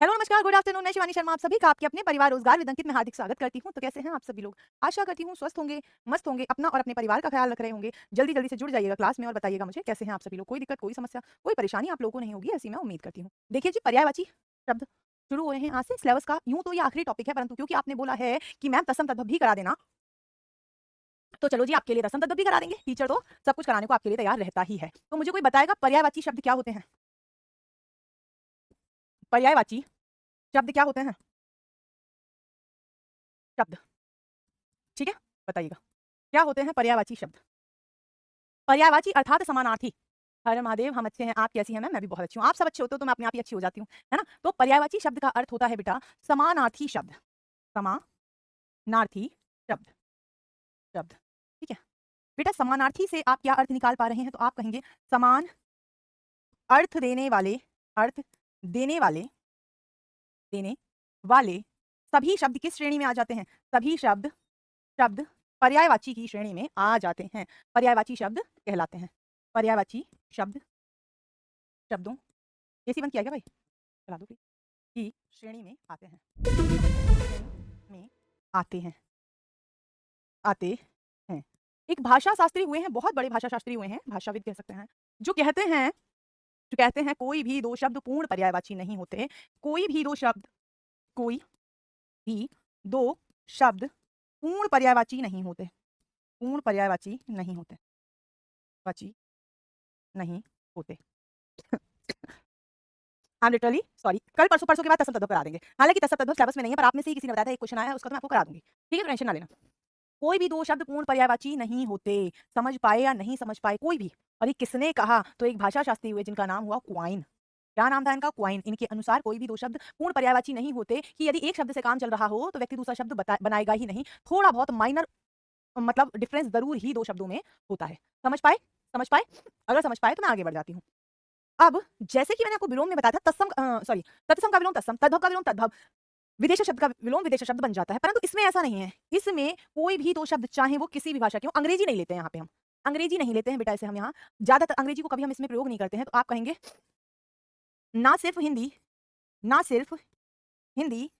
Hello नमस्कार good afternoon. मैं शिवानी शर्मा आप सभी का आपके अपने परिवार रोजगार विद अंकित में हार्दिक स्वागत करती हूँ। तो कैसे हैं आप सभी लोग? आशा करती हूँ स्वस्थ होंगे, मस्त होंगे, अपना और अपने परिवार का ख्याल रख रहे होंगे। जल्दी जल्दी से जुड़ जाइएगा क्लास में और बताइएगा मुझे कैसे हैं आप सभी लोग। कोई दिक्कत, कोई समस्या, कोई परेशानी आप लोगों को नहीं होगी, ऐसी मैं उम्मीद करती हूँ। देखिए जी, पर्यायवाची शब्द शुरू हो रहे हैं आज से सिलेबस का। यूं तो ये आखिरी टॉपिक है, परंतु क्योंकि आपने बोला है कि मैम तत्सम तद्भव भी करा देना, तो चलो जी आपके लिए तत्सम तद्भव भी करा देंगे। टीचर तो सब कुछ कराने को आपके लिए तैयार रहता ही है। तो मुझे कोई बताएगा पर्यायवाची शब्द क्या होते हैं? पर्यायवाची शब्द क्या होते हैं? शब्द, ठीक है, बताइएगा क्या होते हैं पर्यायवाची शब्द? पर्यायवाची अर्थात समानार्थी। हर महादेव, हम अच्छे हैं, आप कैसी हैं? मैं भी बहुत अच्छी हूँ। आप सब अच्छे होते हो तो मैं अपने आप ही अच्छी हो जाती हूँ, है ना? तो पर्यायवाची शब्द का अर्थ होता है बेटा समानार्थी शब्द। समानार्थी शब्द, शब्द, ठीक है बेटा। समानार्थी से आप क्या अर्थ निकाल पा रहे हैं? तो आप कहेंगे समान अर्थ देने वाले, अर्थ देने वाले, देने वाले सभी शब्द किस श्रेणी में आ जाते हैं? सभी शब्द, शब्द पर्यायवाची की श्रेणी में आ जाते हैं, पर्यायवाची शब्द कहलाते हैं। पर्यायवाची शब्द, शब्दों, एसी बंद किया क्या भाई? चला दो प्लीज। की श्रेणी में आते हैं, श्रेणी में आते हैं, आते हैं। एक भाषा शास्त्री हुए हैं, बहुत बड़े भाषा शास्त्री हुए हैं, भाषाविद कह सकते हैं, जो कहते हैं, जो कहते हैं कोई भी दो शब्द पूर्ण पर्यायवाची नहीं होते। कोई भी दो शब्द, कोई भी दो शब्द पूर्ण पर्यायवाची नहीं होते, पूर्ण पर्यायवाची नहीं होते, वाची नहीं होते। I am literally sorry. कल परसों परसों के बाद तत्सम तद्भव करा देंगे। हालांकि तत्सम तद्भव सिलेबस में नहीं है, पर आप में से ही किसी ने बताया था एक क्वेश्चन आया है, उसका तो मैं आपको करा दूंगी, ठीक है? टेंशन ना लेना। कोई भी दो शब्द पूर्ण पर्यायवाची नहीं होते। समझ पाए या नहीं समझ पाए, कोई भी। और ये किसने कहा? तो एक भाषा शास्त्री हुए जिनका नाम हुआ क्वाइन। क्या नाम था इनका? क्वाइन। इनके अनुसार कोई भी दो शब्द पूर्ण पर्यायवाची नहीं होते कि यदि एक शब्द से काम चल रहा हो तो व्यक्ति दूसरा शब्द बनाएगा ही नहीं। थोड़ा बहुत माइनर मतलब डिफरेंस जरूर ही दो शब्दों में होता है। समझ पाए? समझ पाए? अगर समझ पाए तो मैं आगे बढ़ जाती हूँ। अब जैसे कि मैंने आपको विलोम में बताया था, तत्सम सॉरी तत्सम का विलोम तत्सम, तद्भव का विलोम तद्भव, विदेश शब्द का विलोम विदेश शब्द बन जाता है। परंतु इसमें ऐसा नहीं है। इसमें कोई भी दो शब्द चाहे वो किसी भी भाषा के हो, अंग्रेजी नहीं लेते हैं यहाँ पे हम, अंग्रेजी नहीं लेते हैं बेटा। इसे हम यहाँ ज्यादातर अंग्रेजी को कभी हम इसमें प्रयोग नहीं करते हैं। तो आप कहेंगे ना सिर्फ हिंदी, ना सिर्फ हिंदी,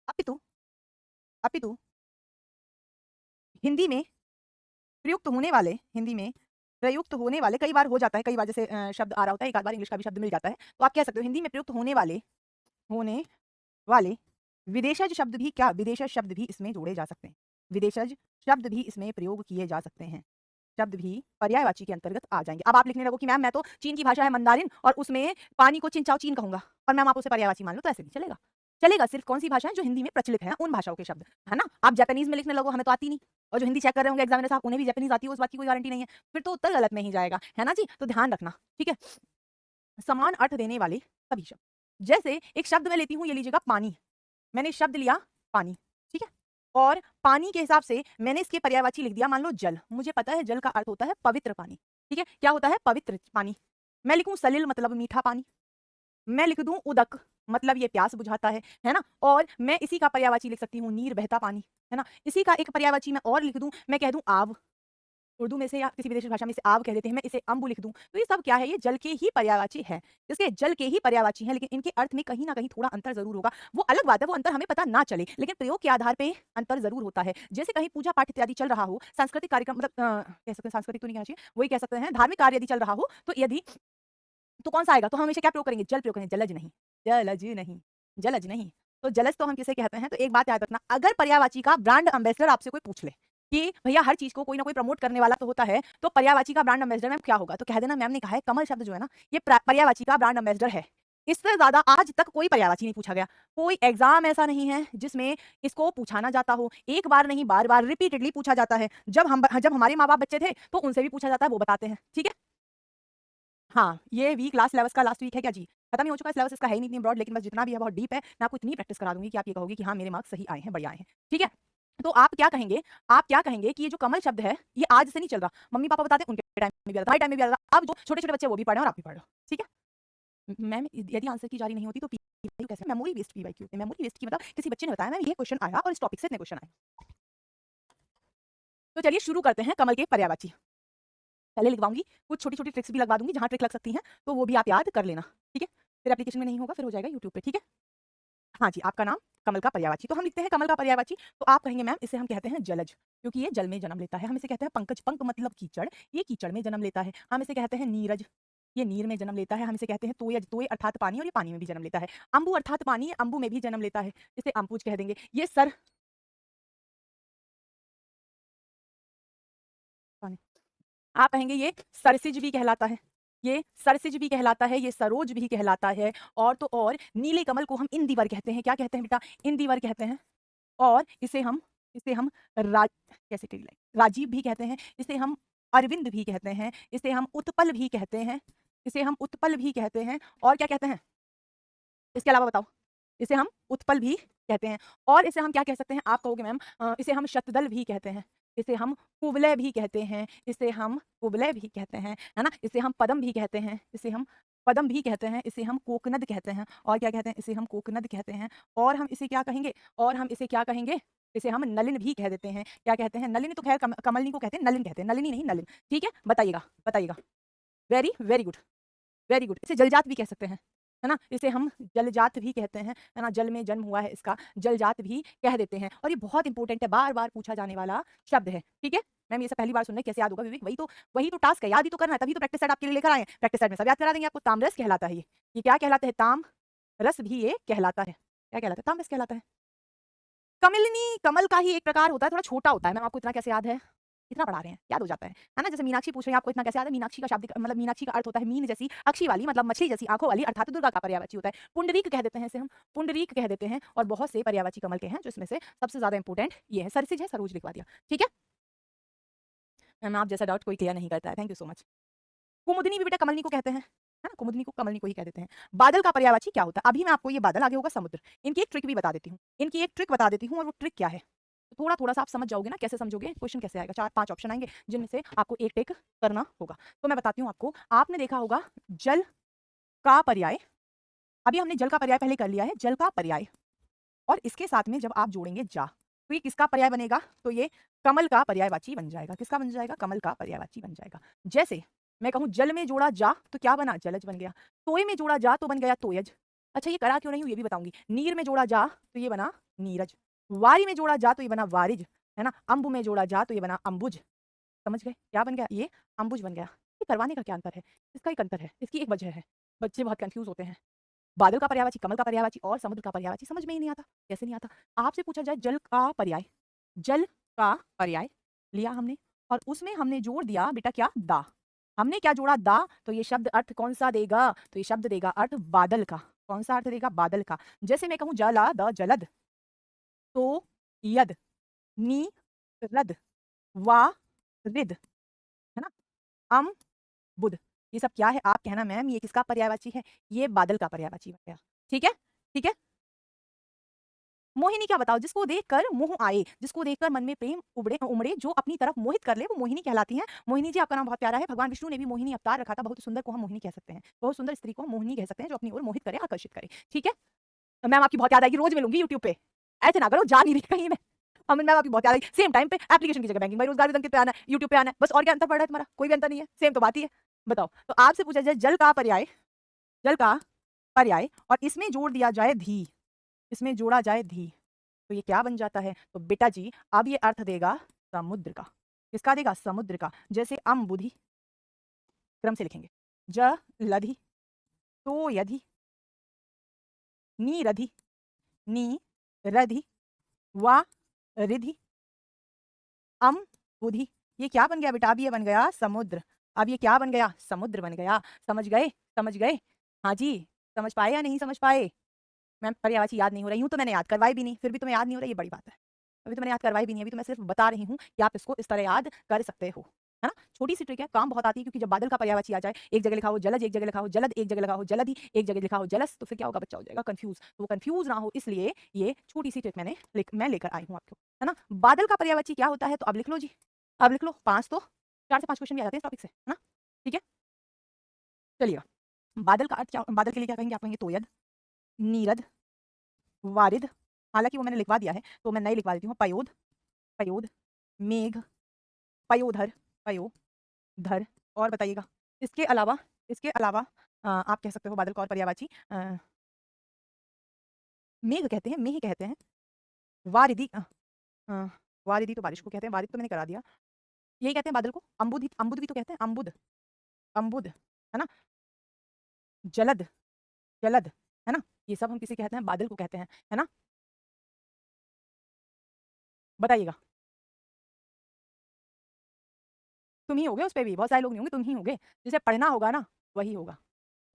अपितु, अपितु हिंदी में प्रयुक्त होने वाले, हिंदी में प्रयुक्त होने वाले, कई बार हो जाता है, कई बार जैसे शब्द आ रहा होता है, एक आध बार इंग्लिश का भी शब्द मिल जाता है, तो आप कह सकते हो हिंदी में प्रयुक्त होने वाले, होने वाले विदेशज शब्द भी, क्या विदेशज शब्द भी इसमें जोड़े जा सकते हैं। विदेशज शब्द भी इसमें प्रयोग किए जा सकते हैं। शब्द भी पर्यायवाची के अंतर्गत आ जाएंगे। अब आप लिखने लगो कि मैम मैं तो चीन की भाषा है मंदारिन और उसमें पानी को चिंचाओ चीन कहूंगा और मैम आप उसे पर्यायवाची मान लो, तो ऐसे नहीं चलेगा। चलेगा सिर्फ कौन सी भाषा है जो हिंदी में प्रचलित है, उन भाषाओं के शब्द, है ना? आप जापानीज में लिखने लगो, हमें तो आती नहीं, और जो हिंदी चेक कर रहे होंगे एग्जामिनर साहब उन्हें भी जापानीज आती है, उस बात की कोई गारंटी नहीं है, फिर तो उत्तर गलत में ही जाएगा, है ना जी? तो ध्यान रखना, ठीक है? समान अर्थ देने वाले सभी शब्द। जैसे एक शब्द मैं लेती हूँ, ये लीजिएगा पानी, मैंने शब्द लिया पानी, ठीक है? और पानी के हिसाब से मैंने इसके पर्यायवाची लिख दिया, मान लो जल। मुझे पता है जल का अर्थ होता है पवित्र पानी, ठीक है? क्या होता है? पवित्र पानी। मैं लिखूं सलिल मतलब मीठा पानी, मैं लिख दूं उदक मतलब ये प्यास बुझाता है ना? और मैं इसी का पर्यायवाची लिख सकती हूँ नीर बहता पानी, है ना? इसी का एक पर्यायवाची मैं और लिख दूं, मैं कह दूं आव, उर्दू में से या किसी विदेशी भाषा में इसे आव कह देते हैं, मैं इसे अम्बु लिख दूं, तो ये सब क्या है? ये जल के ही पर्यायवाची है, इसके जल के ही पर्यायवाची है, लेकिन इनके अर्थ में कहीं ना कहीं थोड़ा अंतर जरूर होगा। वो अलग बात है, वो अंतर हमें पता ना चले, लेकिन प्रयोग के आधार पे अंतर जरूर होता है। जैसे कहीं पूजा पाठ इत्यादि चल रहा हो, सांस्कृतिक कार्यक्रम मतलब कह सकते हैं, सांस्कृतिक तो नहीं कहना चाहिए, वही कह सकते हैं, धार्मिक कार्य यदि चल रहा हो, तो यदि तो कौन सा आएगा? तो हम हमेशा क्या प्रयोग करेंगे? जल प्रयोग करेंगे, जलज नहीं, जलज नहीं, जलज नहीं। तो जलज तो हम किसे कहते हैं? तो एक बात याद रखना, अगर पर्यायवाची का ब्रांड एम्बेसडर आपसे कोई पूछ ले कि भैया हर चीज को कोई ना कोई प्रमोट करने वाला तो होता है, तो पर्यायवाची का ब्रांड एम्बेसडर मैम क्या होगा? तो कह देना मैम ने कहा है कमल शब्द जो है ना, ये पर्यायवाची का ब्रांड एम्बेसडर है। इससे ज्यादा आज तक कोई पर्यायवाची नहीं पूछा गया। कोई एग्जाम ऐसा नहीं है जिसमें इसको पूछा ना जाता हो। एक बार नहीं, बार बार रिपीटेडली पूछा जाता है। जब हमारे माँ बाप बच्चे थे तो उनसे भी पूछा जाता है, वो बताते हैं, ठीक है? हाँ, ये वीक लास्ट सिलेबस का लास्ट वीक है क्या जी? खत्म ही हो चुका है सिलेबस, इसका है ही नहीं इतनी ब्रॉड, लेकिन बस जितना भी है बहुत डीप है। मैं आपको इतनी प्रैक्टिस करा दूंगी कि आप ये कहोगे कि हाँ मेरे मार्क्स सही आए हैं, बढ़िया आए हैं, ठीक है? तो आप क्या कहेंगे? आप क्या कहेंगे कि ये जो कमल शब्द है ये आज से नहीं चल रहा। मम्मी पापा बताते हैं उनके टाइम में भी आता था, हमारे टाइम में भी आता था। अब जो छोटे छोटे बच्चे वो भी पढ़ रहे हैं और आप भी पढ़ रहे हो, ठीक है? मैम यदि आंसर की जारी नहीं होती तो पीवाईक्यू कैसे? Memory based PYQ, memory based की मतलब किसी बच्चे ने बताया मैम ये क्वेश्चन आया और इस टॉपिक से इतने क्वेश्चन आए। तो चलिए शुरू करते हैं कमल के पर्यायवाची। पहले लिखवाऊंगी, कुछ छोटी छोटी ट्रिक्स भी लगवा दूंगी, जहां ट्रिक लग सकती है तो वो भी आप याद कर लेना, ठीक है? फिर एप्लीकेशन में नहीं होगा, फिर हो जाएगा यूट्यूब पे, ठीक है? हाँ जी, आपका नाम कमल का पर्यायवाची। तो हम लिखते हैं कमल का पर्यायवाची, तो आप कहेंगे मैम इसे हम कहते हैं जलज, क्योंकि ये जल में जन्म लेता है। हम इसे कहते हैं पंकज, पंक मतलब कीचड़, ये कीचड़ में जन्म लेता है। हम इसे कहते हैं नीरज, ये नीर में जन्म लेता है। हम इसे कहते हैं तोयज, तोय अर्थात पानी, और ये पानी में भी जन्म लेता है। अम्बु अर्थात पानी, ये अम्बु में भी जन्म लेता है, इसे अम्बुज कह देंगे। ये सर पानी, आप कहेंगे ये सरसिज भी कहलाता है, ये सरसिज भी कहलाता है, ये सरोज भी कहलाता है। और तो और नीले कमल को हम इंदिवर कहते हैं। क्या कहते हैं बेटा? इंदिवर कहते हैं। और इसे हम राज कैसे टेढ़ी लाइन, राजीव भी कहते हैं, इसे हम अरविंद भी कहते हैं, इसे हम उत्पल भी कहते हैं, इसे हम उत्पल भी कहते हैं। और क्या कहते हैं इसके अलावा बताओ? इसे हम उत्पल भी कहते हैं। और इसे हम क्या कह सकते हैं? आप कहोगे मैम इसे हम शतदल भी कहते हैं, इसे हम कुवलय भी कहते हैं, इसे हम कुवलय भी कहते हैं, है ना? इसे हम पदम भी कहते हैं, इसे हम पदम भी कहते हैं, इसे हम कोकनद कहते हैं। और क्या कहते हैं? इसे हम कोकनद कहते हैं। और हम इसे क्या कहेंगे? और हम इसे क्या कहेंगे? इसे हम नलिन भी कह देते हैं। क्या कहते हैं? नलिन तो खैर कमलनी को कहते हैं, नलिन कहते हैं, नलिनी नहीं नलिन। ठीक है? बताइएगा, बताइएगा। Very, very good, very good. इसे जलजात भी कह सकते हैं, है ना? इसे हम जलजात भी कहते हैं, है ना? जल में जन्म हुआ है इसका, जलजात भी कह देते हैं। और ये बहुत इंपॉर्टेंट है, बार-बार पूछा जाने वाला शब्द है, ठीक है? मैम ये सब पहली बार सुन रहे हैं, कैसे याद होगा विवेक? वही तो टास्क है, याद ही तो करना है, तभी तो प्रैक्टिस सेट आपके लिए लेकर आए हैं। प्रैक्टिस सेट में सब याद करा देंगे आपको। तामरस कहलाता है ये। ये क्या कहलाता है? ताम रस भी ये कहलाता है। क्या कहलाता है? तामरस कहलाता है। कमलिनी कमल का ही एक प्रकार होता है, थोड़ा छोटा होता है। मैम आपको इतना कैसे याद है? इतना पढ़ा रहे हैं, याद हो जाता है ना? जैसे मीनाक्षी पूछ रहे हैं, आपको इतना कैसे याद है? मीनाक्षी का शाब्दिक मतलब मीनाक्षी का अर्थ होता है मीन जैसी, अक्षी वाली मतलब मछली जैसी आंखों वाली, अर्थात दुर्गा का पर्यायवाची होता है। पुंडरीक कह देते हैं इसे हम, पुंडरीक कह देते हैं। और बहुत से पर्यायवाची कमल के हैं, जो इसमें से सबसे ज्यादा इंपॉर्टेंट ये है। सरसिज है, सरोज लिखवा दिया, ठीक है? मैम आप जैसा डाउट कोई क्लियर नहीं करता है, थैंक यू सो मच। कुमुदनी भी बेटा कमलनी को कहते हैं, है ना? कुमुदनी को कमलनी को ही कह देते हैं। बादल का पर्यायवाची क्या होता है? अभी मैं आपको ये बादल, आगे होगा समुद्र। इनकी एक ट्रिक भी बता देती हूँ, इनकी एक ट्रिक बता देती हूँ, और वो ट्रिक क्या है थोड़ा थोड़ा सा आप समझ जाओगे ना। कैसे समझोगे? क्वेश्चन कैसे आएगा? 4-5 ऑप्शन आएंगे, जिनमें से आपको एक टिक करना होगा। तो मैं बताती हूँ आपको। आपने देखा होगा जल का पर्याय, अभी हमने जल का पर्याय पहले कर लिया है, जल का पर्याय। और इसके साथ में जब आप जोड़ेंगे जा, तो ये किसका पर्याय बनेगा? तो ये कमल का पर्यायवाची बन जाएगा। किसका बन जाएगा? कमल का पर्यायवाची बन जाएगा। जैसे मैं कहूँ जल में जोड़ा जा तो क्या बना? जलज बन गया। तोय में जोड़ा जा तो बन गया तोयज। अच्छा ये करा क्यों नहीं हूँ ये भी बताऊंगी। नीर में जोड़ा जा तो ये बना नीरज। वारी में जोड़ा जा तो ये बना वारिज, है ना? अम्बु में जोड़ा जा तो ये बना अम्बुज। समझ गए? क्या बन गया? ये अम्बुज बन गया। ये करवाने का क्या अंतर है? इसका एक अंतर है, इसकी एक वजह है। बच्चे बहुत कंफ्यूज होते हैं। बादल का पर्यायवाची, कमल का पर्यायवाची और समुद्र का पर्यायवाची समझ में ही नहीं आता। कैसे नहीं आता? आपसे पूछा जाए जल का पर्याय, जल का पर्याय लिया हमने, और उसमें हमने जोड़ दिया बेटा क्या? दा। हमने क्या जोड़ा? दा। तो ये शब्द अर्थ कौन सा देगा? तो ये शब्द देगा अर्थ बादल का। कौन सा अर्थ देगा? बादल का। जैसे मैं कहूँ जला द जलद, तो यद, नी रद, वा रिद, है ना? अम बुध। ये सब क्या है? आप कहना मैम ये किसका पर्यायवाची है? ये बादल का पर्यायवाची हो गया। ठीक है? ठीक है? मोहिनी क्या बताओ? जिसको देखकर मोह आए, जिसको देखकर मन में प्रेम उमड़े उमड़े, जो अपनी तरफ मोहित कर ले, वो मोहिनी कहलाती हैं। मोहिनी जी आपका नाम बहुत प्यारा है। भगवान विष्णु ने भी मोहिनी अवतार रखा था। बहुत सुंदर को हम मोहिनी कह सकते हैं। बहुत सुंदर स्त्री को हम मोहिनी कह सकते हैं, जो अपनी ओर मोहित करे, आकर्षित करे। ठीक है? तो मैम आपकी बहुत याद आएगी, रोज मिलूंगी यूट्यूब पे। ऐसे ना करो, जा नहीं रही कहीं मैं। अमिन मैम आपकी बहुत याद आएगी। सेम टाइम पे एप्लीकेशन की जगह बैंकिंग भाई रोजगार विदंकित पे आना है, यूट्यूब पे आना है। बस और क्या अंतर पड़ रहा है तुम्हारा? कोई भी अंतर नहीं है, सेम तो बात ही है। बताओ। तो आपसे पूछा जाए जल का पर्याय, जल का पर्याय, और इसमें जोड़ दिया जाए धी, इसमें जोड़ा जाए धी, तो ये क्या बन जाता है? तो बेटा जी अब ये अर्थ देगा समुद्र का। किसका देगा? समुद्र का। जैसे अम बुधि, क्रम से लिखेंगे। ज लधि, तो यधि, नी रधि, नी रधि, वा रिधि, अम बुधि। ये क्या बन गया बेटा? अब ये बन गया समुद्र। अब ये क्या बन गया? समुद्र बन गया। समझ गए? समझ गए? हाँ जी। समझ पाए या नहीं समझ पाए? मैम पर्यायवाची याद नहीं हो रही हूँ तो मैंने याद करवाई भी नहीं, फिर भी तुम्हें याद नहीं हो रहा, ये बड़ी बात है। अभी तो मैंने याद करवाई भी नहीं, अभी तो मैं सिर्फ बता रही हूँ कि आप इसको इस तरह याद कर सकते हो, है ना? छोटी सी ट्रिक है, काम बहुत आती है, क्योंकि जब बादल का पर्यायवाची आ जाए, एक जगह लिखा हो जलज, एक जगह लिखा हो जलद, एक जगह लिखा हो जलधि, एक जगह लिखा हो जलस, तो फिर क्या होगा? बच्चा हो जाएगा कंफ्यूज। तो वो कंफ्यूज ना हो इसलिए ये छोटी सी ट्रिक मैं लेकर आई हूँ आपको, है ना? बादल का पर्यायवाची क्या होता है? तो अब लिख लो जी, अब लिख लो। 4 से 5 क्वेश्चन भी आ जाते हैं इस टॉपिक से, है ना? ठीक है, चलिएगा। बादल का अर्थ क्या? बादल के लिए क्या कहेंगे? आप कहेंगे तोयद, नीरद, वारिद, हालांकि वो मैंने लिखवा दिया है तो मैं नहीं लिखवा देती हूँ। पयोद, पयोद, मेघ, पयोधर, पयोधर। और बताइएगा। इसके अलावा, इसके अलावा आप कह सकते हो बादल का और पर्यायवाची मेघ कहते हैं, मेह कहते हैं, वारिधि अ, वारिधि तो बारिश को कहते हैं, वारिध तो मैंने करा दिया। यही कहते हैं बादल को, अम्बुद भी तो कहते हैं, अम्बुद, अम्बुद, है ना? जलद, जलद, है ना? ये सब हम किसे कहते हैं? बादल को कहते हैं, है ना? बताइएगा। तुम ही होगे उस पे भी, बहुत सारे लोग नहीं होंगे, तुम ही होगे। जिसे पढ़ना होगा ना, वही होगा,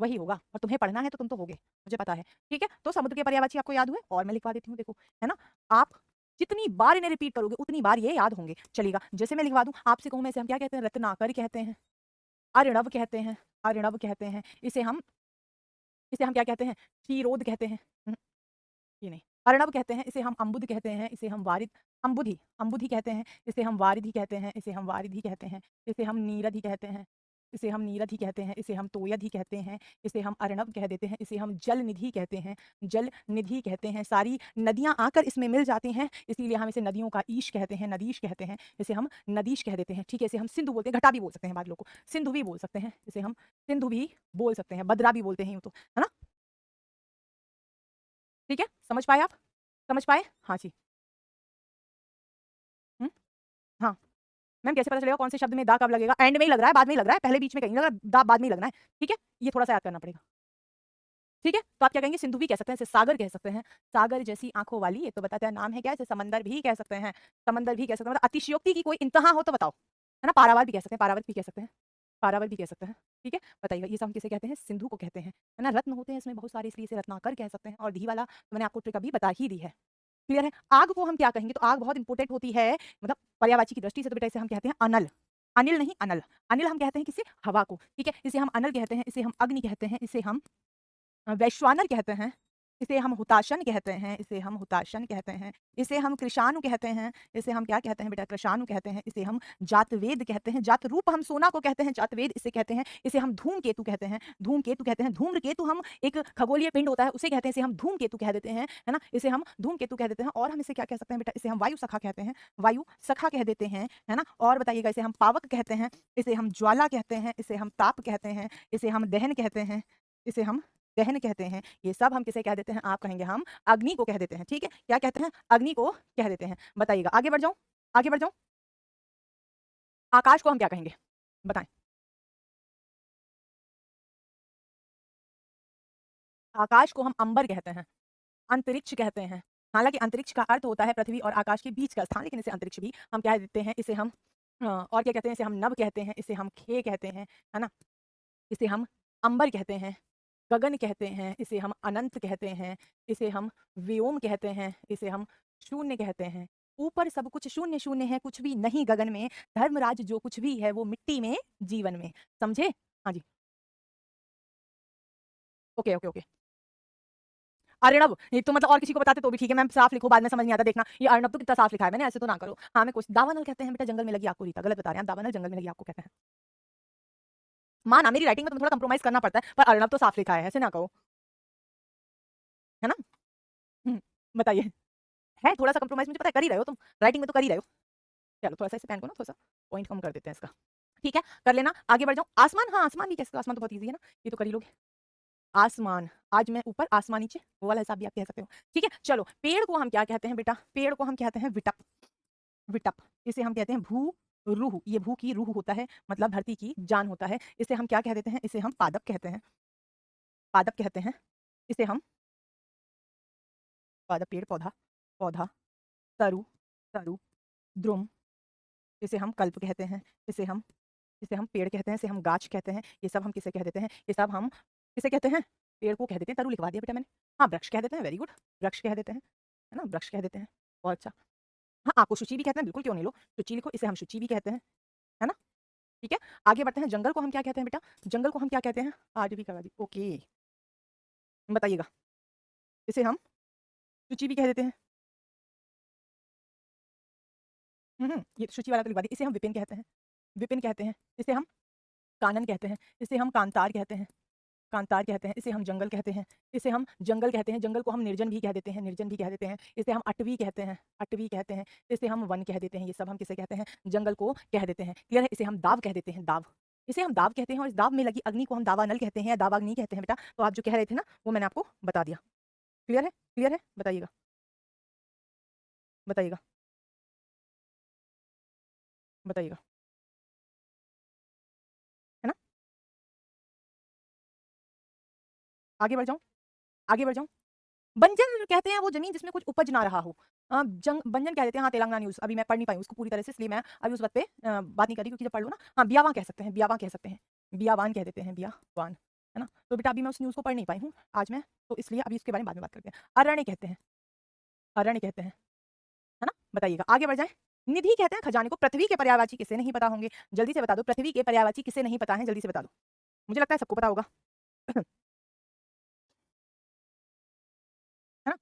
वही होगा, और तुम्हें पढ़ना है तो तुम तो होगे, मुझे पता है। ठीक है, तो समुद्र के पर्यायवाची आपको याद हुए, और मैं लिखवा देती हूँ, देखो, है ना? आप जितनी बार इन्हें रिपीट करोगे उतनी बार ये याद होंगे। चलेगा, जैसे मैं लिखवा दूं, आपसे कहूं मैं, इसे हम क्या कहते हैं? रत्नाकर कहते हैं, अर्णव कहते हैं, अर्णव कहते हैं, इसे हम क्या कहते हैं? क्षीरोद कहते हैं। ये नहीं, अर्णव कहते हैं, इसे हम अम्बुद कहते हैं, इसे हम वारिद, अम्बुद ही कहते हैं, इसे हम वारिद ही कहते हैं, इसे हम वारिद ही कहते हैं, इसे हम नीरद ही कहते हैं, इसे हम नीरद ही कहते हैं, इसे हम तोयद ही कहते हैं, इसे हम अर्णव कह देते हैं, इसे हम जल निधि कहते हैं, जल निधि कहते हैं। सारी नदियां आकर इसमें मिल जाती हैं, इसीलिए हम इसे नदियों का ईश कहते हैं, नदीश कहते हैं, इसे हम नदीश कह देते हैं। ठीक है, इसे हम सिंधु बोलते हैं, घटा भी बोल सकते हैं, बादलों को सिंधु भी बोल सकते हैं, इसे हम सिंधु भी बोल सकते हैं, भद्रा भी बोलते हैं, यूं तो, है ना? ठीक है, समझ पाए आप? समझ पाए? हाँ जी। हुँ? हाँ। मैम कैसे पता चलेगा कौन से शब्द में दा कब लगेगा? एंड में ही लग रहा है, बाद में ही लग रहा है, पहले बीच में कहीं नहीं लग रहा, दा बाद में ही लगना है। ठीक है? ये थोड़ा-सा याद करना पड़ेगा। ठीक है? तो आप क्या कहेंगे? सिंधु भी कह सकते हैं, इसे सागर कह सकते हैं। सागर जैसी आँखों वाली, ये तो बताता है नाम है क्या? इसे समंदर भी कह सकते हैं। समंदर भी कह सकते हैं, मतलब अतिशयोक्ति की कोई इंतहा हो तो बताओ। है ना? पारावार भी कह सकते हैं, पारावत भी कह सकते हैं। पारावर भी कह सकते हैं। ठीक है? बताइएगा, ये सब हम किसे कहते हैं? सिंधु को कहते हैं। है ना? रत्न होते हैं इसमें बहुत सारे, इसलिए इसे रत्नाकर कह सकते हैं, और धी वाला तो मैंने आपको ट्रिक अभी बता ही दी है। क्लियर है? आग को हम क्या कहेंगे? तो आग बहुत इंपॉर्टेंट होती है, मतलब पर्यायवाची की दृष्टि से, तो बेटा इसे हम कहते हैं अनल। अनिल नहीं, अनल। अनिल हम कहते हैं किसे? हवा को। ठीक है? इसे हम अनल कहते हैं, इसे हम अग्नि कहते हैं, इसे हम वैश्वानर कहते हैं, इसे हम हुताशन कहते हैं, इसे हम हुताशन कहते हैं, इसे हम कृशाणु कहते हैं, इसे हम क्या कहते हैं बेटा? कृशाणु कहते हैं, इसे हम जातवेद कहते हैं, जातरूप हम सोना को कहते हैं, जातवेद इसे कहते हैं, इसे हम धूमकेतु कहते हैं, धूमकेतु कहते हैं, धूम्रकेतु हम एक खगोलीय पिंड होता है उसे कहते हैं, इसे हम धूमकेतु कह देते हैं, है ना? इसे हम धूमकेतु कह देते हैं, और हम इसे क्या कह सकते हैं बेटा? इसे हम वायु सखा कहते हैं, वायु सखा कह देते हैं, है ना? और बताइएगा, इसे हम पावक कहते हैं, इसे हम ज्वाला कहते हैं, इसे हम ताप कहते हैं, इसे हम दहन कहते हैं, इसे हम दहन कहते हैं। ये सब हम किसे कह देते हैं? आप कहेंगे हम अग्नि को कह देते हैं। ठीक है, क्या कहते हैं? अग्नि को कह देते हैं। बताइएगा, आगे बढ़ जाऊं, आगे बढ़ जाऊं। आकाश को हम क्या कहेंगे? बताएं। आकाश को हम अंबर कहते हैं, अंतरिक्ष कहते हैं। हालांकि अंतरिक्ष का अर्थ होता है पृथ्वी और आकाश के बीच का स्थान, लेकिन इसे अंतरिक्ष भी हम कह देते हैं। इसे हम और क्या कहते हैं? इसे हम नभ कहते हैं, इसे हम खे कहते हैं, है ना? इसे हम अंबर कहते हैं, गगन कहते हैं, इसे हम अनंत कहते हैं, इसे हम व्योम कहते हैं, इसे हम शून्य कहते हैं। ऊपर सब कुछ शून्य शून्य है, कुछ भी नहीं गगन में। धर्मराज जो कुछ भी है वो मिट्टी में, जीवन में। समझे? हाँ जी। Okay okay okay. अर्णव, ये तो मतलब और किसी को बताते तो भी ठीक है मैम, साफ लिखो, बाद में समझ नहीं आता। देखना ये अर्णव तो कितना साफ लिखा है मैंने, ऐसे तो ना करो। हाँ, मैं कुछ दावानल कहते हैं बेटा, जंगल में लगी आग को रीता, गलत बता रहे हैं आप, दावानल जंगल में लगी आग को कहते हैं। माना मेरी राइटिंग में तुम्हें थोड़ा कंप्रोमाइज करना पड़ता है, पर अर्णव तो साफ लिखा है, ऐसे ना कहो, है ना? बताइए। है थोड़ा सा कंप्रोमाइज, मुझे पता है कर ही रहे हो तुम, राइटिंग में तो कर ही रहे हो। चलो थोड़ा सा इस पेन को ना थोड़ा सा पॉइंट कम कर देते हैं इसका। ठीक है, कर लेना, आगे बढ़ जाऊं। आसमान, हाँ आसमान भी कैसे? आसमान तो बहुत ईजी है ना, ये तो कर ही लोगे। आसमान, आज मैं ऊपर आसमान नीचे, वो वाला हिसाब भी आप कह सकते हो। ठीक है, चलो पेड़ को हम क्या कहते हैं बेटा? पेड़ को हम कहते हैं विटप, विटप। इसे हम कहते हैं भू रूह, ये भू की रूह होता है, मतलब धरती की जान होता है। इसे हम क्या कह देते हैं? इसे हम पादप कहते हैं, पादप कहते हैं। इसे हम पादप, पेड़ पौधा, पौधा, तरु, तरु, द्रुम, इसे हम कल्प कहते हैं, इसे हम पेड़ कहते हैं, इसे हम गाछ कहते हैं। ये सब हम किसे कह देते हैं? ये सब हम किसे कहते हैं? पेड़ को कह देते हैं। तरु लिखवा दिया बेटा मैंने। हाँ, वृक्ष कह देते हैं, वेरी गुड, वृक्ष कह देते हैं, है ना? वृक्ष कह देते हैं, बहुत अच्छा। हाँ, आपको शुचि भी कहते हैं, बिल्कुल क्यों नहीं लो, शुचि लिखो, इसे हम शुचि भी कहते हैं, है ना? ठीक है, आगे बढ़ते हैं। जंगल को हम क्या कहते हैं बेटा? जंगल को हम क्या कहते हैं? आज भी करवा दी, ओके, बताइएगा। इसे हम शुचि भी कह देते हैं। ये शुचि वाला तो लिखवा दिया। इसे हम विपिन कहते हैं, विपिन कहते हैं। इसे हम कानन कहते हैं, इसे हम कांतार कहते हैं, कांतार कहते हैं। इसे हम जंगल कहते हैं, इसे हम जंगल कहते हैं। जंगल को हम निर्जन भी कह देते हैं, निर्जन भी कह देते हैं। इसे हम अटवी कहते हैं, अटवी कहते हैं। इसे हम वन कह देते हैं। ये सब हम किसे कहते हैं? जंगल को कह देते हैं। क्लियर है? इसे हम दाव कह देते हैं, दाव, इसे हम दाव कहते हैं। और इस दाव में लगी अग्नि को हम दावानल कहते हैं या दावाग्नि कहते हैं बेटा। तो आप जो कह रहे थे ना, वो मैंने आपको बता दिया। क्लियर है? क्लियर है? बताइएगा, बताइएगा, बताइएगा, है ना? आगे बढ़ जाऊँ? आगे बढ़ जाऊँ? बंजर कहते हैं वो ज़मीन जिसमें कुछ उपज ना रहा हो। जंग बंजन कह देते हैं, हाँ, तेलंगाना न्यूज़ अभी मैं पढ़ नहीं पाई हूँ उसको पूरी तरह से, इसलिए मैं अभी उस बात पे बात नहीं कर रही, क्योंकि जब पढ़ लूँ ना, हाँ, बियावान कह सकते हैं, बियावान कह सकते हैं, बियावान कह देते हैं, बियावान, है ना? तो बेटा अभी मैं उस न्यूज़ को पढ़ नहीं पाई हूँ आज मैं, तो इसलिए अभी इसके बारे में बाद में बात करते हैं। अरण्य कहते हैं, अरण्य कहते हैं, है ना? बताइएगा, आगे बढ़ जाएँ। निधि कहते हैं खजाने को। पृथ्वी के पर्यायवाची किसे नहीं पता होंगे? जल्दी से बता दो, पृथ्वी के पर्यायवाची किसे नहीं पता है? जल्दी से बता दो। मुझे लगता है सबको पता होगा। है ना?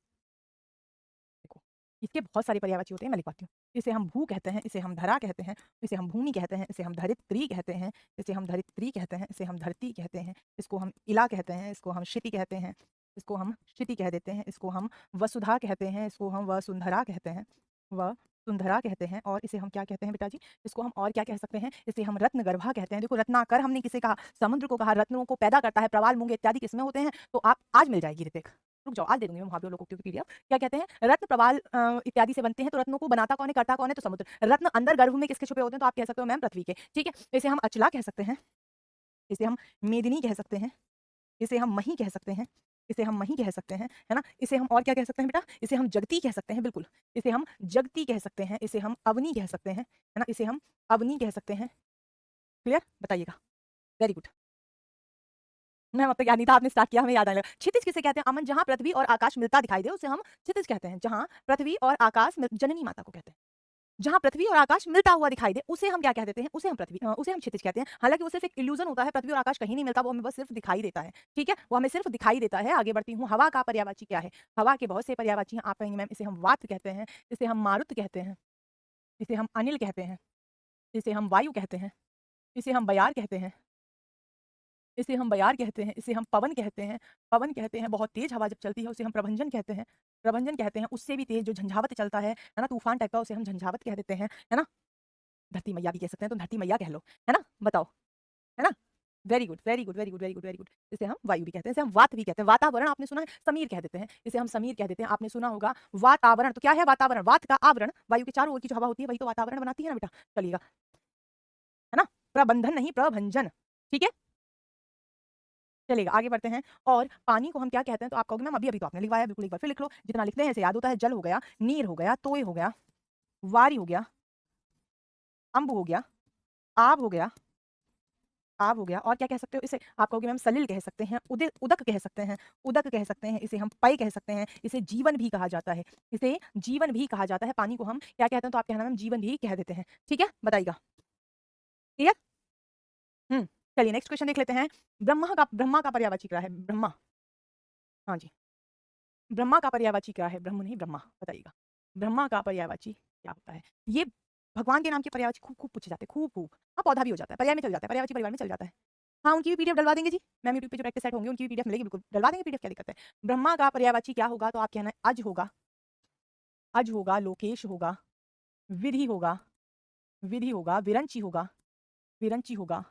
देखो, इसके बहुत सारे पर्यायवाची होते हैं, मैं लिखवाती हूँ। इसे हम भू कहते हैं, इसे हम धरा कहते हैं, इसे हम भूमि कहते हैं, इसे हम धरित्री कहते हैं, इसे हम धरित्री कहते हैं, इसे हम धरती कहते हैं, इसको हम इला कहते हैं, इसको हम क्षिति कहते हैं, इसको हम क्षिति कह देते हैं, इसको हम वसुधा कहते हैं, इसको हम वसुंधरा कहते हैं, वसुंधरा कहते हैं, और इसे हम क्या कहते हैं बेटा जी? इसको हम और क्या कह सकते हैं? इसे हम रत्नगर्भा कहते हैं। देखो, रत्नाकर हमने किसे कहा? समुद्र को कहा। रत्नों को पैदा करता है, प्रवाल, मूंगे इत्यादि किसमें होते हैं? तो आप आज मिल जाएगी ऋतिक। रुक जाओ, आज दे दूँगी मैं वहाँ पे लोगों को पीडीएफ। क्या कहते हैं? रत्न, प्रवाल इत्यादि से बनते हैं, तो रत्नों को बनाता कौन है, करता कौन है? तो समुद्र। रत्न अंदर गर्भ में किसके छुपे होते हैं? तो आप कह सकते हो मैम पृथ्वी के, ठीक है? इसे हम अचला कह सकते हैं, इसे हम मेदिनी कह सकते हैं, इसे हम मही कह सकते हैं, इसे हम मही कह सकते हैं, है ना? इसे हम और क्या कह सकते हैं बेटा? इसे हम जगती कह सकते हैं, बिल्कुल। इसे हम जगती कह सकते हैं, इसे हम अवनी कह सकते हैं, है ना? इसे हम अवनी कह सकते हैं। क्लियर? बताइएगा। Very good. मैं अब तक याद नहीं था, आपने स्टार्ट किया, हमें याद आने लगा। क्षितिज किसे कहते हैं? अमन, जहाँ पृथ्वी और आकाश मिलता दिखाई दे, उसे हम क्षितिज कहते हैं। जहाँ पृथ्वी और आकाश जननी माता को कहते हैं। जहाँ पृथ्वी और आकाश मिलता हुआ दिखाई दे, उसे हम क्या कह देते हैं? उसे हम उसे हम क्षितिज कहते हैं। हालाँकि वो सिर्फ़ एक इल्यूज़न होता है, पृथ्वी और आकाश कहीं नहीं मिलता, वो हमें बस सिर्फ़ दिखाई देता है, ठीक है? वो हमें सिर्फ़ दिखाई देता है। आगे बढ़ती हूँ, हवा का पर्यायवाची क्या है? हवा के बहुत से पर्यायवाची हैं, आप कहेंगे मैम इसे हम वात कहते हैं, इसे हम मारुत कहते हैं, इसे हम अनिल कहते हैं, इसे हम वायु कहते हैं, इसे हम बयार कहते हैं, इसे हम बयार कहते हैं, इसे हम पवन कहते हैं। पवन कहते हैं बहुत तेज़ हवा जब चलती है, उसे हम प्रभंजन कहते हैं। प्रभंजन कहते हैं उससे भी तेज़ जो झंझावात चलता है ना? तूफ़ान टाइप का, उसे हम झंझावात कह देते हैं, है ना? धरती मैया भी कह सकते हैं, तो धरती मैया कह लो, है ना? बताओ, है ना? Very good, very good, very good, very good, very good. इसे हम वायु भी कहते हैं, इसे हम वात भी कहते हैं। वातावरण आपने सुना है? समीर कह देते हैं, इसे हम समीर कह देते हैं। आपने सुना होगा वातावरण, तो क्या है वातावरण? वात का आवरण, वायु के चारों ओर की जो हवा होती है, वही तो वातावरण बनाती है ना बेटा? चलिएगा, है ना? प्रबंधन नहीं, प्रभंजन, ठीक है? चलेगा, आगे बढ़ते हैं। और पानी को हम क्या कहते हैं? तो आप कहोगे मैम अभी-अभी तो आपने लिखवाया, बिल्कुल एक बार फिर लिख लो। जितना लिखते हैं ऐसे याद होता है। जल हो गया, नीर हो गया, तोय हो गया, वारी हो गया, अम्ब हो गया, आब हो गया, आब हो गया, और क्या कह सकते हो इसे? आप कहोगे मैम सलिल कह सकते हैं, उदक कह सकते हैं, उदक कह सकते हैं, इसे हम पय कह सकते हैं, इसे जीवन भी कहा जाता है, इसे जीवन भी कहा जाता है। पानी को हम क्या कहते हैं? तो आप कहना मैम जीवन भी कह देते हैं, ठीक है? बताइएगा, क्लियर? हुँ, चलिए नेक्स्ट क्वेश्चन देख लेते हैं। ब्रह्मा का पर्यायवाची क्या है? ब्रह्मा, हाँ जी। ब्रह्मा का पर्यायवाची क्या है? ब्रह्म नहीं, ब्रह्मा, बताइएगा। ब्रह्मा का पर्यायवाची क्या होता है? ये भगवान के नाम के पर्यायवाची खूब-खूब पूछे जाते हैं, खूब-खूब। हाँ, पौधा भी हो जाता है, पर्याय में चल जाता है, पर्यायवाची परिवार में चल जाता है। हाँ, उनकी भी पीडीएफ डलवा देंगे जी। मैम यूट्यूब पे जो प्रैक्टिस सेट होंगे, उनकी भी पीडीएफ मिलेगी, बिल्कुल डलवा देंगे पीडीएफ, क्या दिक्कत है? ब्रह्मा का पर्यायवाची क्या होगा? तो आप कहना है अज होगा, लोकेश होगा, विधि होगा, विरंची होगा, विरंची होगा,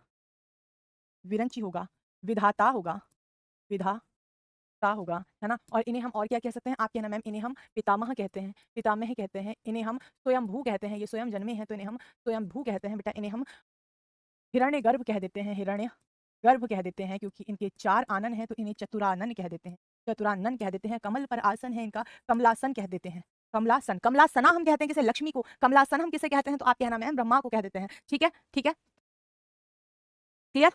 विरंची होगा, विधाता होगा, विधाता होगा, है ना? और इन्हें हम और क्या कह सकते हैं? आप कहना मैम इन्हें हम पितामह कहते हैं, पितामह कहते हैं, इन्हें हम स्वयंभू कहते हैं, ये स्वयं जन्मे हैं तो इन्हें हम स्वयंभू कहते हैं बेटा। इन्हें हम हिरण्यगर्भ कह देते हैं, हिरण्यगर्भ कह देते हैं, क्योंकि इनके 4 आनन हैं तो इन्हें चतुरानन कह देते हैं, चतुरानन कह देते हैं। कमल पर आसन है इनका, कमलासन कह देते हैं, कमलासन, कमलासना हम कहते हैं किसे? लक्ष्मी को। कमलासन हम किसे कहते हैं? तो आप कहना मैम ब्रह्मा को कह देते हैं, ठीक है? ठीक है? क्लियर?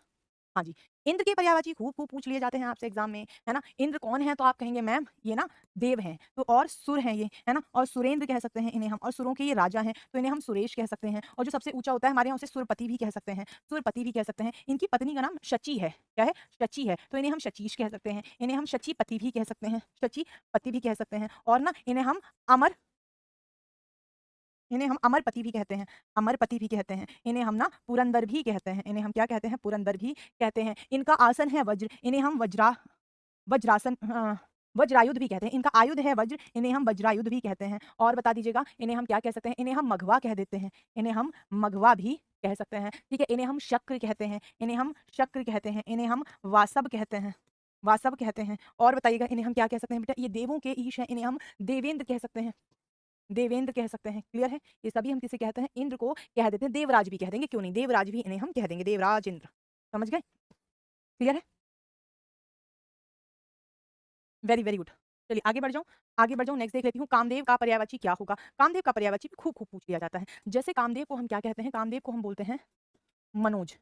हाँ जी। इंद्र के पर्यायवाची खूब-खूब पूछ लिए जाते हैं आपसे एग्ज़ाम में, है ना? इंद्र कौन है? तो आप कहेंगे मैम ये ना देव हैं, तो और सुर हैं ये, है ना? और सुरेंद्र कह सकते हैं इन्हें हम, और सुरों के ये राजा हैं, तो इन्हें हम सुरेश कह सकते हैं। और जो सबसे ऊँचा होता है हमारे यहाँ उसे सुरपति भी कह सकते हैं, सुरपति भी कह सकते हैं। इनकी पत्नी का नाम शची है, क्या है? शची है, तो इन्हें हम शचीश कह सकते हैं, इन्हें हम शचीपति भी कह सकते हैं, शचीपति भी कह सकते हैं। और ना इन्हें हम अमरपति भी कहते हैं, अमरपति भी कहते हैं। इन्हें हम ना पुरंदर भी कहते हैं, इन्हें हम क्या कहते हैं? पुरंदर भी कहते हैं। इनका आसन है वज्र, इन्हें हम वज्रासन वज्रायुध भी कहते हैं। इनका आयुध है वज्र, इन्हें हम वज्रायुध भी कहते हैं। और बता दीजिएगा इन्हें हम क्या कह सकते हैं? इन्हें हम मघवा कह देते हैं, इन्हें हम मघवा भी कह सकते हैं, ठीक है? इन्हें हम शक्र कहते हैं, इन्हें हम शक्र कहते हैं, इन्हें हम वासव कहते हैं। वासव कहते हैं। और बताइएगा इन्हें हम क्या कह सकते हैं बेटा, ये देवों के ईश हैं, इन्हें हम देवेंद्र कह सकते हैं, देवेंद्र कह सकते हैं। क्लियर है? ये सभी हम किसे कहते हैं, इंद्र को कह देते हैं, देवराज भी कह देंगे, क्यों नहीं, देवराज भी इन्हें हम कह देंगे, देवराज इंद्र। समझ गए? क्लियर है? Very very good. चलिए आगे बढ़ जाऊं, आगे बढ़ जाऊं, नेक्स्ट देख लेती हूँ, कामदेव का पर्यायवाची क्या होगा। कामदेव का पर्यायवाची भी खूब खूब पूछ लिया जाता है। जैसे कामदेव को हम क्या कहते हैं, कामदेव को हम बोलते हैं मनोज।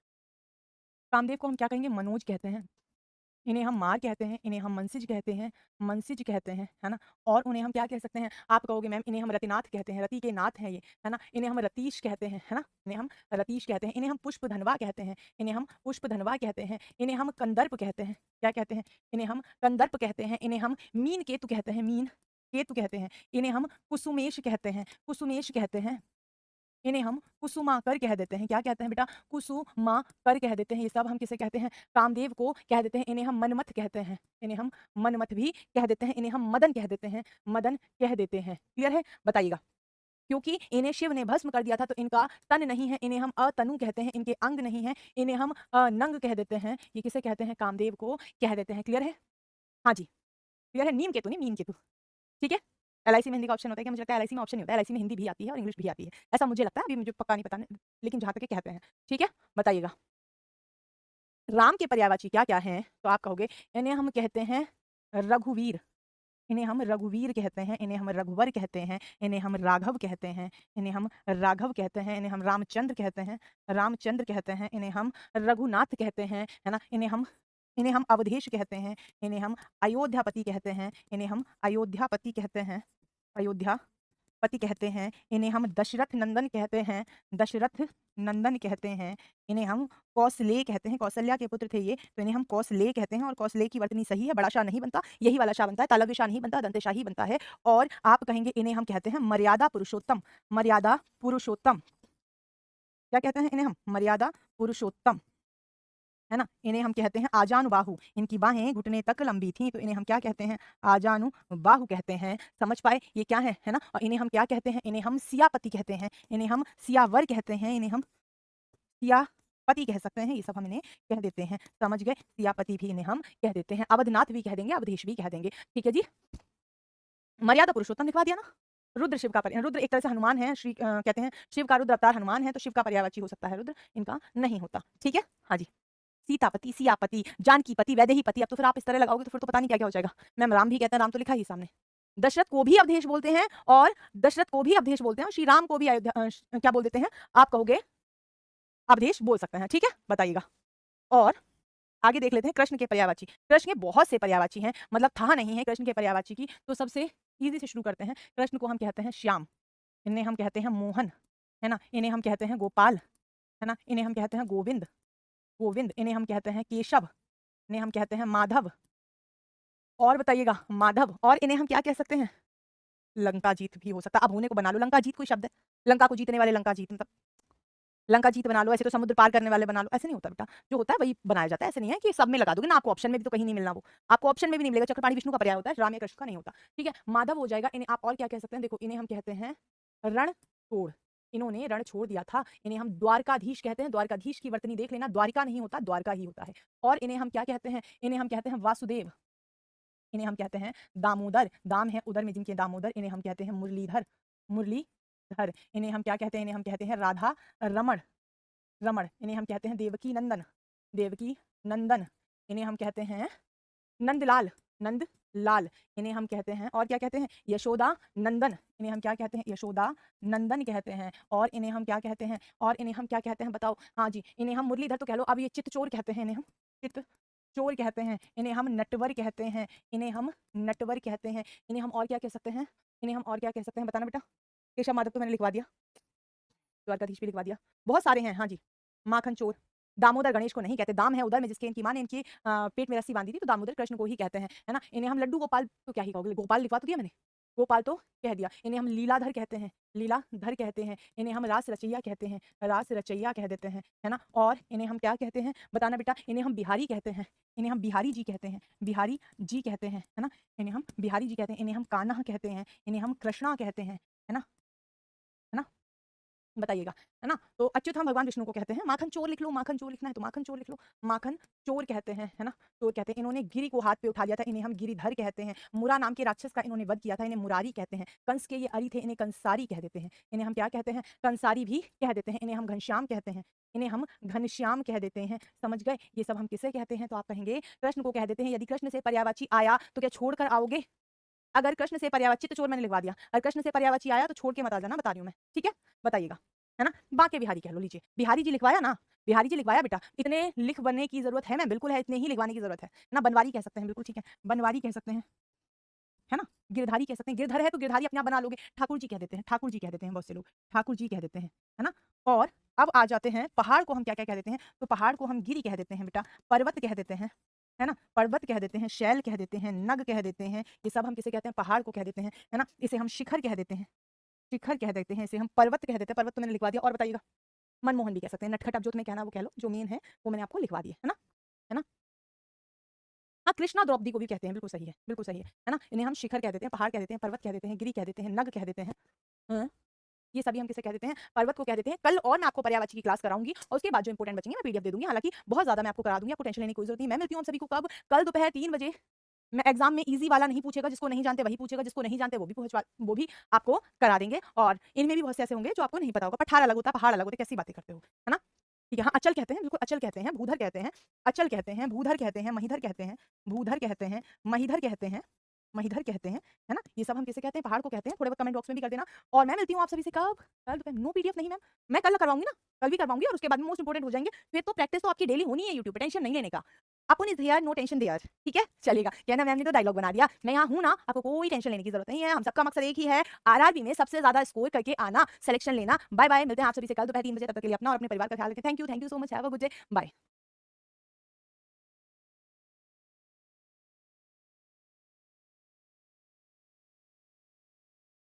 कामदेव को हम क्या कहेंगे, मनोज कहते हैं। इन्हें हम मार कहते हैं, इन्हें हम मनसिज कहते हैं, मनसिज कहते हैं, है ना। और उन्हें हम क्या कह सकते हैं, आप कहोगे मैम इन्हें हम रतिनाथ कहते हैं, रति के नाथ हैं ये, है ना। इन्हें हम रतीश कहते हैं, है ना, इन्हें हम रतीश कहते हैं। इन्हें हम पुष्पधनवा कहते हैं, इन्हें हम पुष्पधनवा कहते हैं। इन्हें हम कंदर्प कहते हैं, क्या कहते हैं, इन्हें हम कंदर्प कहते हैं। इन्हें हम मीन केतु कहते हैं, मीन केतु कहते हैं। इन्हें हम कुसुमेश कहते हैं, कुसुमेश कहते हैं। इन्हें हम कुसुमाकर कह देते हैं, क्या कहते हैं बेटा, कुसुमाकर कह देते हैं। ये सब हम किसे कहते हैं, कामदेव को कह देते हैं। इन्हें हम मनमथ कहते हैं, इन्हें हम मनमथ भी कह देते हैं। इन्हें हम मदन कह देते हैं, मदन कह देते हैं। क्लियर है? बताइएगा। क्योंकि इन्हें शिव ने भस्म कर दिया था, तो इनका तन नहीं है, इन्हें हम अतनु कहते हैं, इनके अंग नहीं है, इन्हें हम नंग कह देते हैं। ये किसे कहते हैं, कामदेव को कह देते हैं। क्लियर है? हाँ जी, क्लियर है। नीम केतु नहीं, मीन केतु। ठीक है। एलआईसी में हिंदी का ऑप्शन होता है क्या, मुझे लगता है एलआईसी में ऑप्शन नहीं होता है, एलआईसी में हिंदी भी आती है और इंग्लिश भी आती है, ऐसा मुझे लगता है, अभी मुझे पक्का नहीं पता, लेकिन जहां तक ये कहते हैं। ठीक है, बताइएगा। राम के पर्यायवाची क्या क्या हैं, तो आप कहोगे इन्हें हम कहते हैं रघुवीर, इन्हें हम रघुवीर कहते हैं। इन्हें हम रघुवर कहते हैं। इन्हें हम राघव कहते हैं, इन्हें हम राघव कहते हैं। इन्हें हम रामचंद्र कहते हैं, रामचंद्र कहते हैं। इन्हें हम रघुनाथ कहते हैं, है ना। इन्हें हम अवधेश कहते हैं। इन्हें हम अयोध्यापति कहते हैं, इन्हें हम अयोध्यापति कहते हैं, अयोध्यापति कहते हैं। इन्हें हम दशरथ नंदन कहते हैं, दशरथ नंदन कहते हैं। इन्हें हम कौसले कहते हैं, कौशल्या के पुत्र थे ये, तो इन्हें हम कौसले कहते हैं। और कौसले की वर्तनी सही है, बड़ा शाह नहीं बनता, यही वाला शाह बनता है, तालव्य शाह नहीं बनता, दंत शाह ही बनता है। और आप कहेंगे इन्हें हम कहते हैं मर्यादा पुरुषोत्तम, मर्यादा पुरुषोत्तम। क्या कहते हैं इन्हें हम, मर्यादा पुरुषोत्तम, है ना। इन्हें हम कहते हैं आजानुबाहु, इनकी बाहें घुटने तक लंबी थी, तो इन्हें हम क्या कहते हैं, आजानुबाहु कहते हैं। समझ पाए ये क्या है ना। और इन्हें हम क्या कहते हैं, इन्हें हम सियापति कहते हैं, इन्हें हम सियावर कहते हैं, इन्हें हम सियापति कह सकते हैं। ये सब हम इन्हें कह देते हैं। समझ गए, सियापति भी इन्हें हम कह देते हैं, अवधनाथ भी कह देंगे, अवधेश भी कह देंगे। ठीक है जी। मर्यादा पुरुषोत्तम लिखवा दिया ना। रुद्र शिव का रुद्र एक तरह से हनुमान है, श्री कहते हैं शिव का रुद्र अवतार हनुमान है, तो शिव का पर्यायवाची हो सकता है रुद्र, इनका नहीं होता। ठीक है, हाँ जी। सीतापति, सियापति, जानकीपति, वैदेहीपति, अब तो फिर आप इस तरह लगाओगे तो फिर तो पता नहीं क्या क्या हो जाएगा। मैम राम भी कहते हैं, राम तो लिखा ही सामने। दशरथ को भी अवधेश बोलते हैं, और दशरथ को भी अवधेश बोलते हैं, और श्री राम को भी क्या बोल देते हैं, आप कहोगे अवधेश बोल सकते हैं। ठीक है, बताइएगा। और आगे देख लेते हैं कृष्ण के पर्यायवाची। कृष्ण के बहुत से पर्यायवाची हैं, मतलब था नहीं है कृष्ण के पर्यायवाची की, तो सबसे इजी से शुरू करते हैं। कृष्ण को हम कहते हैं श्याम, इन्हें हम कहते हैं मोहन, है ना। इन्हें हम कहते हैं गोपाल, है ना। इन्हें हम कहते हैं गोविंद, गोविंद। इन्हें हम कहते हैं केशव, इन्हें हम कहते हैं माधव। और बताइएगा, माधव। और इन्हें हम क्या कह सकते हैं, लंका जीत भी हो सकता है। अब होने को बना लो, लंका जीत कोई शब्द है, लंका को जीतने वाले लंका जीत, मतलब लंका जीत बना लो। ऐसे तो समुद्र पार करने वाले बना लो, ऐसे नहीं होता बेटा। जो होता है वही बनाया जाता है, ऐसे नहीं है कि सब में लगा दोगे ना, आपको ऑप्शन में भी तो कहीं नहीं मिलना, वो आपको ऑप्शन में भी नहीं मिलेगा। चक्रपाणी विष्णु का पर्याय होता है, राम या कृष्ण का नहीं होता। ठीक है, माधव हो जाएगा। इन्हें आप और क्या कह सकते हैं, देखो इन्हें हम कहते हैं रण छोड़, इन्होंने रण छोड़ दिया था। इन्हें हम द्वारकाधीश कहते हैं, द्वारकाधीश की वर्तनी देख लेना, द्वारिका नहीं होता, द्वारका ही होता है। और इन्हें हम क्या कहते हैं, इन्हें हम कहते हैं वासुदेव, इन्हें हम कहते हैं दामोदर, दाम है उदर में जिनके दामोदर। इन्हें हम कहते हैं मुरलीधर, मुरलीधर। इन्हें हम क्या कहते हैं, इन्हें हम कहते हैं राधा रमण, रमण। इन्हें हम कहते हैं देवकी नंदन, देवकी नंदन। इन्हें हम कहते हैं नंदलाल, नंदलाल। इन्हें हम कहते हैं, और क्या कहते हैं, यशोदा नंदन। इन्हें हम क्या कहते हैं, यशोदा नंदन कहते हैं। और इन्हें हम क्या कहते हैं, और इन्हें हम क्या कहते हैं, बताओ। हाँ जी, इन्हें हम मुरलीधर तो कह लो, अब ये चित्तचोर कहते हैं, इन्हें हम चित्तचोर कहते हैं। इन्हें हम नटवर कहते हैं, इन्हें हम नटवर कहते हैं। इन्हें हम और क्या कह सकते हैं, इन्हें हम और क्या कह सकते हैं, बताना बेटा। केशव माधव तो मैंने लिखवा दिया, द्वारकाधीश भी लिखवा दिया, बहुत सारे हैं। हाँ जी, माखन चोर। दामोदर गणेश को नहीं कहते, दाम है उधर में जिसके इनकी माँ ने इनकी पेट में रस्सी बांधी थी, तो दामोदर कृष्ण को ही कहते हैं, है ना। इन्हें हम लड्डू गोपाल तो क्या ही कहोगे, गोपाल लिखवा तो दिया मैंने, गोपाल तो कह दिया। इन्हें हम लीलाधर कहते हैं, लीलाधर कहते हैं। इन्हें हम रास रचैया कहते हैं, रास रचैया कह देते हैं, है ना। और इन्हें हम क्या कहते हैं, बताना बेटा। इन्हें हम बिहारी कहते हैं, इन्हें हम बिहारी जी कहते हैं, बिहारी जी कहते हैं, है ना। इन्हें हम बिहारी जी कहते हैं। इन्हें हम कान्हा कहते हैं, इन्हें हम कृष्णा कहते हैं, है ना, है ना। बताइएगा, है ना? तो अच्युत हम भगवान विष्णु को कहते हैं। माखन चोर लिख लो, माखन चोर लिखना है तो माखन चोर लिख लो। माखन चोर कहते हैं, है ना? चोर कहते हैं। इन्होंने गिरि को हाथ पे उठा लिया था, इन्हें हम गिरिधर कहते हैं। मुरा नाम के राक्षस का इन्होंने वध किया था, इन्हें मुरारी कहते हैं। कंस के ये अरी थे, इन्हें कंसारी कह देते हैं। इन्हें हम क्या कहते हैं? कंसारी भी कह देते हैं। इन्हें हम घनश्याम कहते हैं। इन्हें हम घनश्याम कह देते हैं। समझ गए? ये सब हम किसे कहते हैं? तो आप कहेंगे कृष्ण को कह देते हैं। यदि कृष्ण से पर्यायवाची आया तो क्या छोड़कर आओगे? अगर कृष्ण से पर्यायवाची तो चोर मैंने लिखवा दिया। अगर कृष्ण से पर्यायवाची आया तो छोड़ के मत आ जाना, बता रही हूँ मैं। ठीक है? बताइएगा, है ना? बांके बिहारी कह लो, लीजिए। बिहारी जी लिखवाया ना? बिहारी जी लिखवाया बेटा। इतने लिख बनने की ज़रूरत है मैम, बिल्कुल है, इतने ही लिखवाने की ज़रूरत है। ना बनवारी कह सकते हैं, बिल्कुल ठीक है। बनवारी कह सकते हैं, है ना? गिरधारी कह सकते हैं। गिरधर है तो गिरधारी अपने आप बना लोगे। ठाकुर जी कह देते हैं, ठाकुर जी कह देते हैं बहुत से लोग। ठाकुर जी कह देते हैं, है ना? और अब आ जाते हैं पहाड़ को हम क्या-क्या कह देते हैं? तो पहाड़ को हम गिरि कह देते हैं बेटा, पर्वत कह देते हैं, है ना? पर्वत कह देते हैं, शैल कह देते हैं, नग कह देते हैं। ये सब हम किसे कहते हैं? पहाड़ को कह देते हैं, है ना? इसे हम शिखर कह देते हैं, शिखर कह देते हैं, इसे हम पर्वत कह देते हैं। पर्वत तो मैंने लिखवा दिया, और बताइएगा? मनमोहन भी कह सकते हैं। नटखट अब जो तुम्हें कहना है वो कह लो, जो मेन है वो मैंने आपको लिखवा दिया, है ना? है ना? हाँ, कृष्णा द्रौपदी को भी कहते हैं, बिल्कुल सही है, बिल्कुल सही है ना? इन्हें हम शिखर कह देते हैं, पहाड़ कह देते हैं, पर्वत कह देते हैं, गिरि कह देते हैं, नग कह देते हैं। हाँ, ये सभी हम किसे कह देते हैं? पर्वत को कह देते हैं। कल और मैं आपको पर्यायवाची की क्लास कराऊँगी और उसके बाद जो इंपोर्टेंट बचेंगे मैं पीडीएफ दे दूँगी। हालाँकि बहुत ज़्यादा मैं आपको करा दूँगी, आपको टेंशन लेने की कोई ज़रूरत नहीं है। मैं मिलती हूँ आप सभी को कब? कल दोपहर 3 बजे। मैं एग्ज़ाम में ईज़ी वाला नहीं पूछेगा, जिसको नहीं जानते वही पूछेगा, जिसको नहीं जानते वो भी आपको करा देंगे, और इनमें भी बहुत से ऐसे होंगे जो आपको नहीं पता होगा। पठार अलग होता है, पहाड़ अलग होते हैं, कैसी बातें करते हो, है ना? ठीक है, हाँ, अचल कहते हैं, बिल्कुल अचल कहते हैं, भूधर कहते हैं, अचल कहते हैं, भूधर कहते हैं, महीधर कहते हैं, भूधर कहते हैं, महीधर कहते हैं, महीधर कहते हैं, है ना? ये सब हम किसे कहते हैं? पहाड़ को कहते हैं। थोड़े बहुत कमेंट बॉक्स में भी कर देना, और मैं मिलती हूँ आप सभी से कब? कल दोपहर। नो पीडीएफ नहीं मैम, मैं कल करवाऊँगी ना, कल भी करवाऊँगी और उसके बाद में मोस्ट इंपोर्टेंट हो जाएँगे। फिर तो प्रैक्टिस तो आपकी डेली होनी है यूट्यूब पे, टेंशन नहीं लेने का। अपन is here, no tension there, ठीक है? चलेगा। कहना मैम ने तो डायलॉग बना दिया, मैं यहाँ हूँ ना, आपको कोई टेंशन लेने की ज़रूरत नहीं है। हम सबका मकसद एक ही है, आरआरबी में सबसे ज़्यादा स्कोर करके आना, सिलेक्शन लेना। बाय बाय, मिलते हैं आप सभी से कल दोपहर 3 बजे। तब तक के लिए अपना और अपने परिवार का ख्याल रखें। Thank you so much, have a good day, bye.